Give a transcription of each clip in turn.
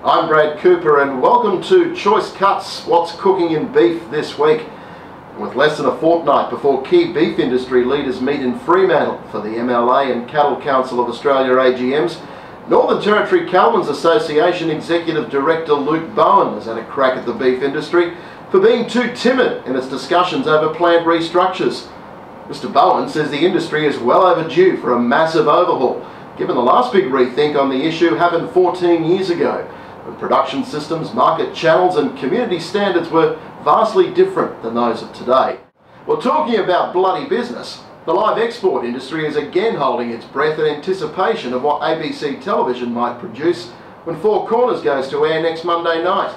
I'm Brad Cooper and welcome to Choice Cuts, what's cooking in beef this week. With less than a fortnight before key beef industry leaders meet in Fremantle for the MLA and Cattle Council of Australia AGMs, Northern Territory Cattlemen's Association Executive Director Luke Bowen has had a crack at the beef industry for being too timid in its discussions over plant restructures. Mr. Bowen says the industry is well overdue for a massive overhaul, given the last big rethink on the issue happened 14 years ago, when production systems, market channels and community standards were vastly different than those of today. Well, talking about bloody business, the live export industry is again holding its breath in anticipation of what ABC television might produce when Four Corners goes to air next Monday night.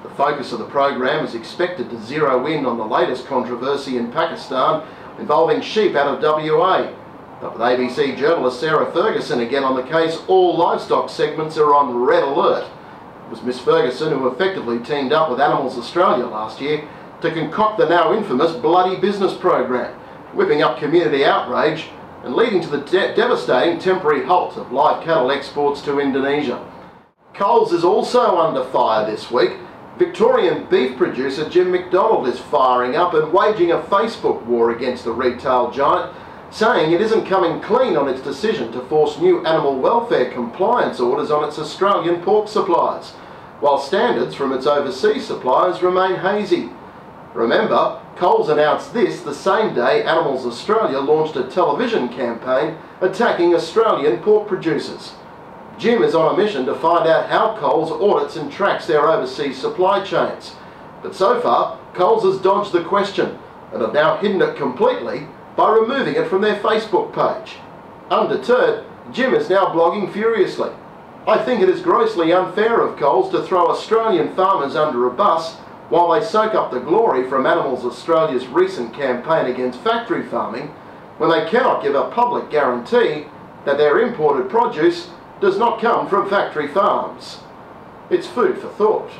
The focus of the program is expected to zero in on the latest controversy in Pakistan involving sheep out of WA. But with ABC journalist Sarah Ferguson again on the case, all livestock segments are on red alert. It was Miss Ferguson who effectively teamed up with Animals Australia last year to concoct the now infamous bloody business program, whipping up community outrage and leading to the devastating temporary halt of live cattle exports to Indonesia. Coles is also under fire this week. Victorian beef producer Jim McDonald is firing up and waging a Facebook war against the retail giant, saying it isn't coming clean on its decision to force new animal welfare compliance orders on its Australian pork suppliers, while standards from its overseas suppliers remain hazy. Remember, Coles announced this the same day Animals Australia launched a television campaign attacking Australian pork producers. Jim is on a mission to find out how Coles audits and tracks their overseas supply chains. But so far, Coles has dodged the question and have now hidden it completely by removing it from their Facebook page. Undeterred, Jim is now blogging furiously. I think it is grossly unfair of Coles to throw Australian farmers under a bus while they soak up the glory from Animals Australia's recent campaign against factory farming, when they cannot give a public guarantee that their imported produce does not come from factory farms. It's food for thought.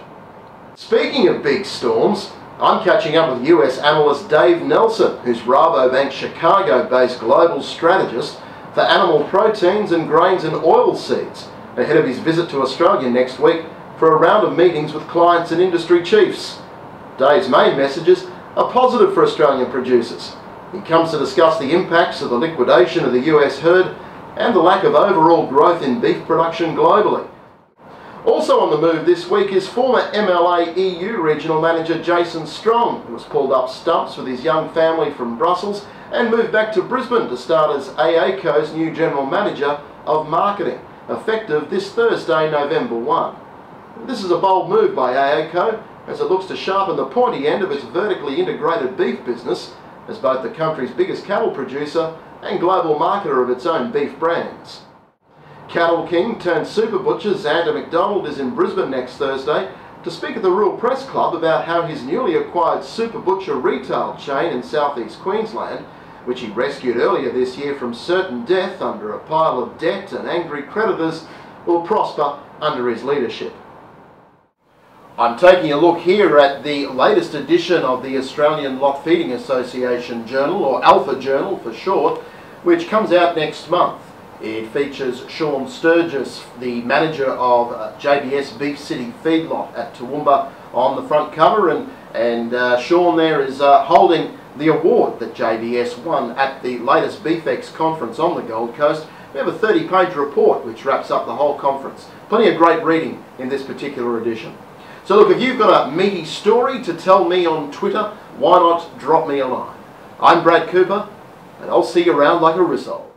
Speaking of big storms, I'm catching up with US analyst Dave Nelson, who's Rabobank's Chicago-based global strategist for animal proteins and grains and oilseeds, ahead of his visit to Australia next week for a round of meetings with clients and industry chiefs. Dave's main messages are positive for Australian producers. He comes to discuss the impacts of the liquidation of the US herd and the lack of overall growth in beef production globally. Also on the move this week is former MLA EU Regional Manager Jason Strong, who was pulled up stumps with his young family from Brussels and moved back to Brisbane to start as AACO's new General Manager of Marketing, effective this Thursday, November 1. This is a bold move by AACO as it looks to sharpen the pointy end of its vertically integrated beef business as both the country's biggest cattle producer and global marketer of its own beef brands. Cattle King turned super butcher Xander McDonald is in Brisbane next Thursday to speak at the Rural Press Club about how his newly acquired super butcher retail chain in southeast Queensland, which he rescued earlier this year from certain death under a pile of debt and angry creditors, will prosper under his leadership. I'm taking a look here at the latest edition of the Australian Lot Feeding Association Journal, or Alpha Journal for short, which comes out next month. It features Sean Sturgis, the manager of JBS Beef City Feedlot at Toowoomba, on the front cover, and Sean there is holding the award that JBS won at the latest BeefX conference on the Gold Coast. We have a 30-page report which wraps up the whole conference. Plenty of great reading in this particular edition. So look, if you've got a meaty story to tell me on Twitter, why not drop me a line? I'm Brad Cooper, and I'll see you around like a rissole.